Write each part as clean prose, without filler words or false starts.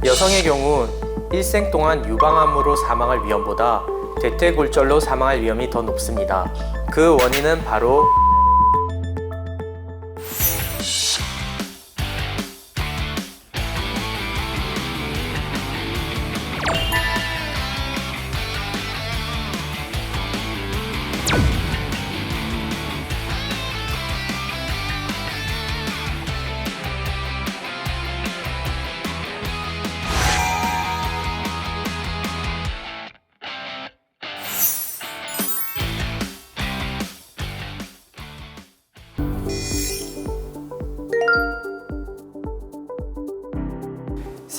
여성의 경우 일생 동안 유방암으로 사망할 위험보다 대퇴골절로 사망할 위험이 더 높습니다. 그 원인은 바로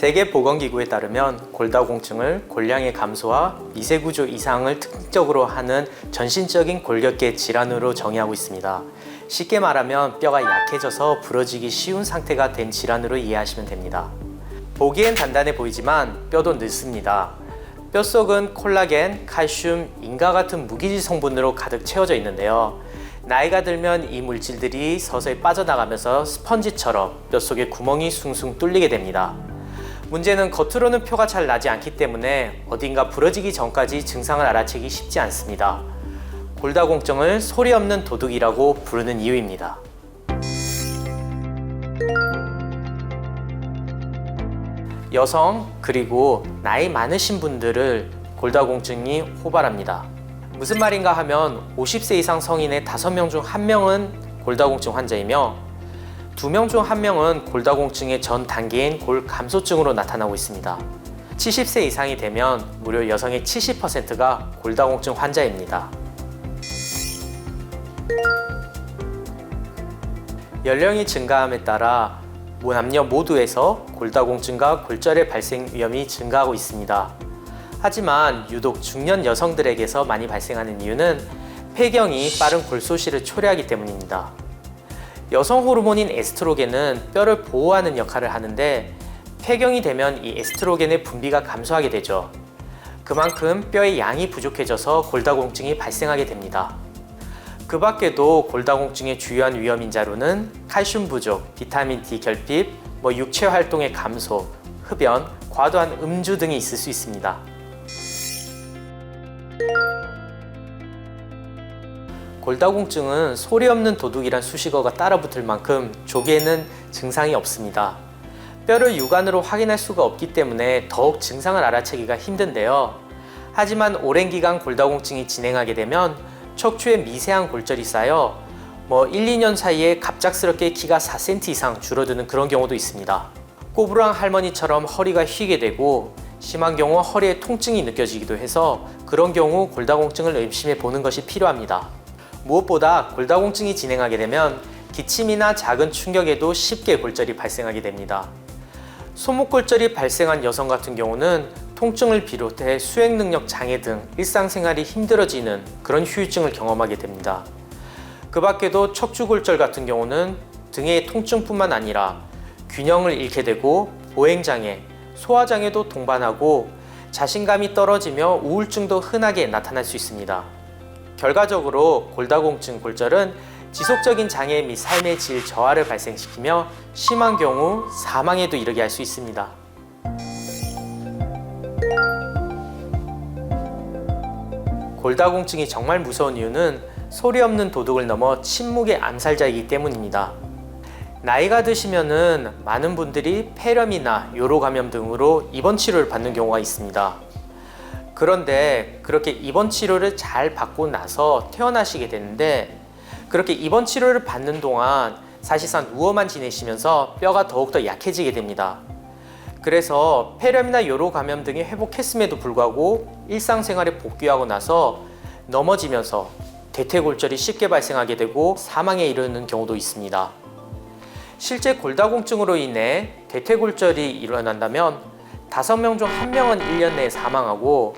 세계보건기구에 따르면 골다공증을 골량의 감소와 미세구조 이상을 특징적으로 하는 전신적인 골격계 질환으로 정의하고 있습니다. 쉽게 말하면 뼈가 약해져서 부러지기 쉬운 상태가 된 질환으로 이해하시면 됩니다. 보기엔 단단해 보이지만 뼈도 늦습니다. 뼛속은 콜라겐, 칼슘, 인과 같은 무기질 성분으로 가득 채워져 있는데요. 나이가 들면 이 물질들이 서서히 빠져나가면서 스펀지처럼 뼛속에 구멍이 숭숭 뚫리게 됩니다. 문제는 겉으로는 표가 잘 나지 않기 때문에 어딘가 부러지기 전까지 증상을 알아채기 쉽지 않습니다. 골다공증을 소리 없는 도둑이라고 부르는 이유입니다. 여성 그리고 나이 많으신 분들을 골다공증이 호발합니다. 무슨 말인가 하면 50세 이상 성인의 5명 중 1명은 골다공증 환자이며 2명 중 1명은 골다공증의 전 단계인 골감소증으로 나타나고 있습니다. 70세 이상이 되면 무려 여성의 70%가 골다공증 환자입니다. 연령이 증가함에 따라 남녀 모두에서 골다공증과 골절의 발생 위험이 증가하고 있습니다. 하지만 유독 중년 여성들에게서 많이 발생하는 이유는 폐경이 빠른 골소실을 초래하기 때문입니다. 여성 호르몬인 에스트로겐은 뼈를 보호하는 역할을 하는데 폐경이 되면 이 에스트로겐의 분비가 감소하게 되죠. 그만큼 뼈의 양이 부족해져서 골다공증이 발생하게 됩니다. 그 밖에도 골다공증의 주요한 위험 인자로는 칼슘 부족, 비타민 D 결핍, 육체 활동의 감소, 흡연, 과도한 음주 등이 있을 수 있습니다. 골다공증은 소리 없는 도둑이란 수식어가 따라붙을 만큼 조기에는 증상이 없습니다. 뼈를 육안으로 확인할 수가 없기 때문에 더욱 증상을 알아채기가 힘든데요. 하지만 오랜 기간 골다공증이 진행하게 되면 척추에 미세한 골절이 쌓여 1, 2년 사이에 갑작스럽게 키가 4cm 이상 줄어드는 그런 경우도 있습니다. 꼬부랑 할머니처럼 허리가 휘게 되고 심한 경우 허리에 통증이 느껴지기도 해서 그런 경우 골다공증을 의심해 보는 것이 필요합니다. 무엇보다 골다공증이 진행하게 되면 기침이나 작은 충격에도 쉽게 골절이 발생하게 됩니다. 손목골절이 발생한 여성 같은 경우는 통증을 비롯해 수행 능력 장애 등 일상생활이 힘들어지는 그런 후유증을 경험하게 됩니다. 그 밖에도 척추골절 같은 경우는 등의 통증뿐만 아니라 균형을 잃게 되고 보행장애, 소화장애도 동반하고 자신감이 떨어지며 우울증도 흔하게 나타날 수 있습니다. 결과적으로 골다공증 골절은 지속적인 장애 및 삶의 질 저하를 발생시키며 심한 경우 사망에도 이르게 할 수 있습니다. 골다공증이 정말 무서운 이유는 소리 없는 도둑을 넘어 침묵의 암살자이기 때문입니다. 나이가 드시면은 많은 분들이 폐렴이나 요로 감염 등으로 입원 치료를 받는 경우가 있습니다. 그런데 그렇게 입원 치료를 잘 받고 나서 퇴원하시게 되는데 그렇게 입원 치료를 받는 동안 사실상 누워만 지내시면서 뼈가 더욱더 약해지게 됩니다. 그래서 폐렴이나 요로 감염 등이 회복했음에도 불구하고 일상생활에 복귀하고 나서 넘어지면서 대퇴골절이 쉽게 발생하게 되고 사망에 이르는 경우도 있습니다. 실제 골다공증으로 인해 대퇴골절이 일어난다면 5명 중 1명은 1년 내에 사망하고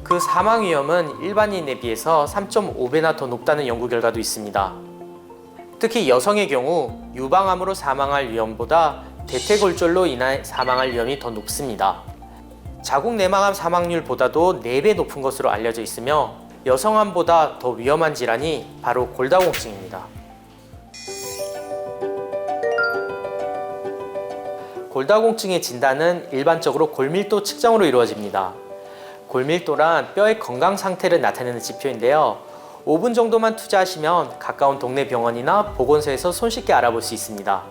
그 사망 위험은 일반인에 비해서 3.5배나 더 높다는 연구 결과도 있습니다. 특히 여성의 경우 유방암으로 사망할 위험보다 대퇴골절로 인해 사망할 위험이 더 높습니다. 자궁 내막암 사망률보다도 4배 높은 것으로 알려져 있으며 여성암보다 더 위험한 질환이 바로 골다공증입니다. 골다공증의 진단은 일반적으로 골밀도 측정으로 이루어집니다. 골밀도란 뼈의 건강 상태를 나타내는 지표인데요. 5분 정도만 투자하시면 가까운 동네 병원이나 보건소에서 손쉽게 알아볼 수 있습니다.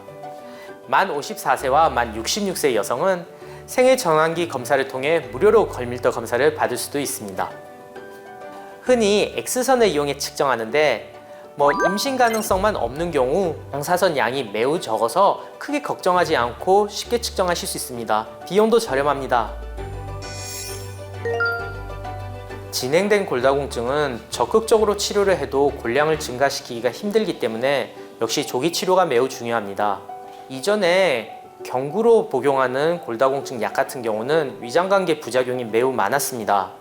만 54세와 만 66세 여성은 생애 전환기 검사를 통해 무료로 골밀도 검사를 받을 수도 있습니다. 흔히 X선을 이용해 측정하는데 임신 가능성만 없는 경우 방사선 양이 매우 적어서 크게 걱정하지 않고 쉽게 측정하실 수 있습니다. 비용도 저렴합니다. 진행된 골다공증은 적극적으로 치료를 해도 골량을 증가시키기가 힘들기 때문에 역시 조기 치료가 매우 중요합니다. 이전에 경구로 복용하는 골다공증 약 같은 경우는 위장관계 부작용이 매우 많았습니다.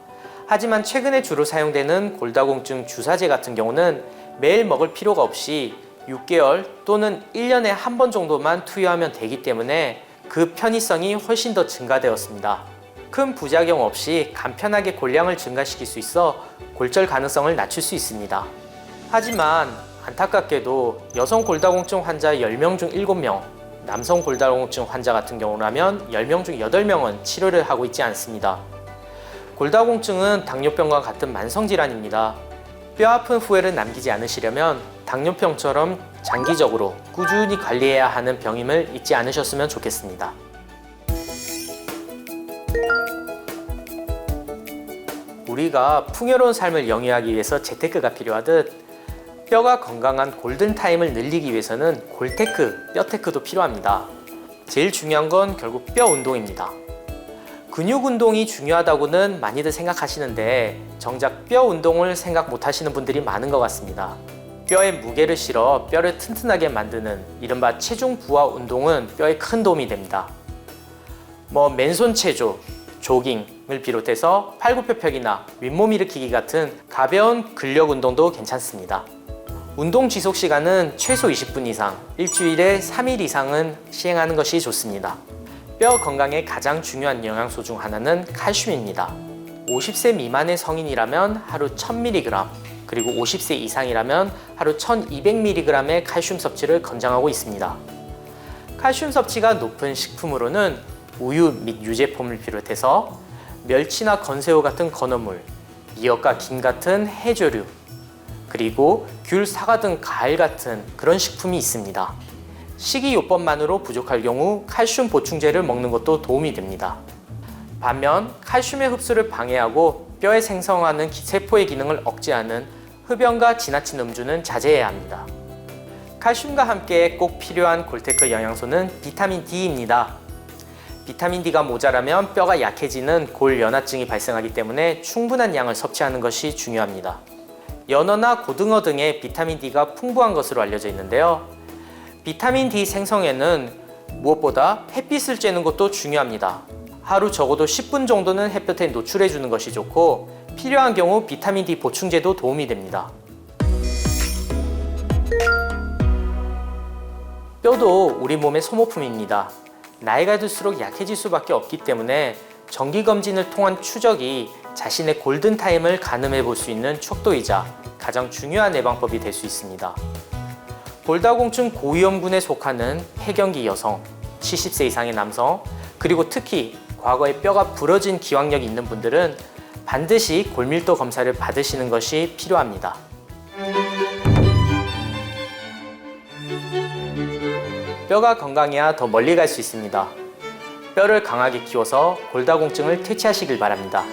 하지만 최근에 주로 사용되는 골다공증 주사제 같은 경우는 매일 먹을 필요가 없이 6개월 또는 1년에 한 번 정도만 투여하면 되기 때문에 그 편의성이 훨씬 더 증가되었습니다. 큰 부작용 없이 간편하게 골량을 증가시킬 수 있어 골절 가능성을 낮출 수 있습니다. 하지만 안타깝게도 여성 골다공증 환자 10명 중 7명, 남성 골다공증 환자 같은 경우라면 10명 중 8명은 치료를 하고 있지 않습니다. 골다공증은 당뇨병과 같은 만성질환입니다. 뼈 아픈 후회를 남기지 않으시려면 당뇨병처럼 장기적으로 꾸준히 관리해야 하는 병임을 잊지 않으셨으면 좋겠습니다. 우리가 풍요로운 삶을 영위하기 위해서 재테크가 필요하듯 뼈가 건강한 골든타임을 늘리기 위해서는 골테크, 뼈테크도 필요합니다. 제일 중요한 건 결국 뼈 운동입니다. 근육 운동이 중요하다고는 많이들 생각하시는데 정작 뼈 운동을 생각 못 하시는 분들이 많은 것 같습니다. 뼈에 무게를 실어 뼈를 튼튼하게 만드는 이른바 체중 부하 운동은 뼈에 큰 도움이 됩니다. 맨손 체조, 조깅을 비롯해서 팔굽혀펴기나 윗몸 일으키기 같은 가벼운 근력 운동도 괜찮습니다. 운동 지속 시간은 최소 20분 이상, 일주일에 3일 이상은 시행하는 것이 좋습니다. 뼈 건강에 가장 중요한 영양소 중 하나는 칼슘입니다. 50세 미만의 성인이라면 하루 1000mg, 그리고 50세 이상이라면 하루 1200mg의 칼슘 섭취를 권장하고 있습니다. 칼슘 섭취가 높은 식품으로는 우유 및 유제품을 비롯해서 멸치나 건새우 같은 건어물, 미역과 김 같은 해조류, 그리고 귤, 사과 등 과일 같은 그런 식품이 있습니다. 식이요법만으로 부족할 경우 칼슘 보충제를 먹는 것도 도움이 됩니다. 반면 칼슘의 흡수를 방해하고 뼈에 생성하는 세포의 기능을 억제하는 흡연과 지나친 음주는 자제해야 합니다. 칼슘과 함께 꼭 필요한 골테크 영양소는 비타민 D입니다. 비타민 D가 모자라면 뼈가 약해지는 골연화증이 발생하기 때문에 충분한 양을 섭취하는 것이 중요합니다. 연어나 고등어 등의 비타민 D가 풍부한 것으로 알려져 있는데요. 비타민 D 생성에는 무엇보다 햇빛을 쬐는 것도 중요합니다. 하루 적어도 10분 정도는 햇볕에 노출해 주는 것이 좋고 필요한 경우 비타민 D 보충제도 도움이 됩니다. 뼈도 우리 몸의 소모품입니다. 나이가 들수록 약해질 수밖에 없기 때문에 정기검진을 통한 추적이 자신의 골든타임을 가늠해 볼 수 있는 척도이자 가장 중요한 예방법이 될 수 있습니다. 골다공증 고위험군에 속하는 폐경기 여성, 70세 이상의 남성, 그리고 특히 과거에 뼈가 부러진 기왕력이 있는 분들은 반드시 골밀도 검사를 받으시는 것이 필요합니다. 뼈가 건강해야 더 멀리 갈 수 있습니다. 뼈를 강하게 키워서 골다공증을 퇴치하시길 바랍니다.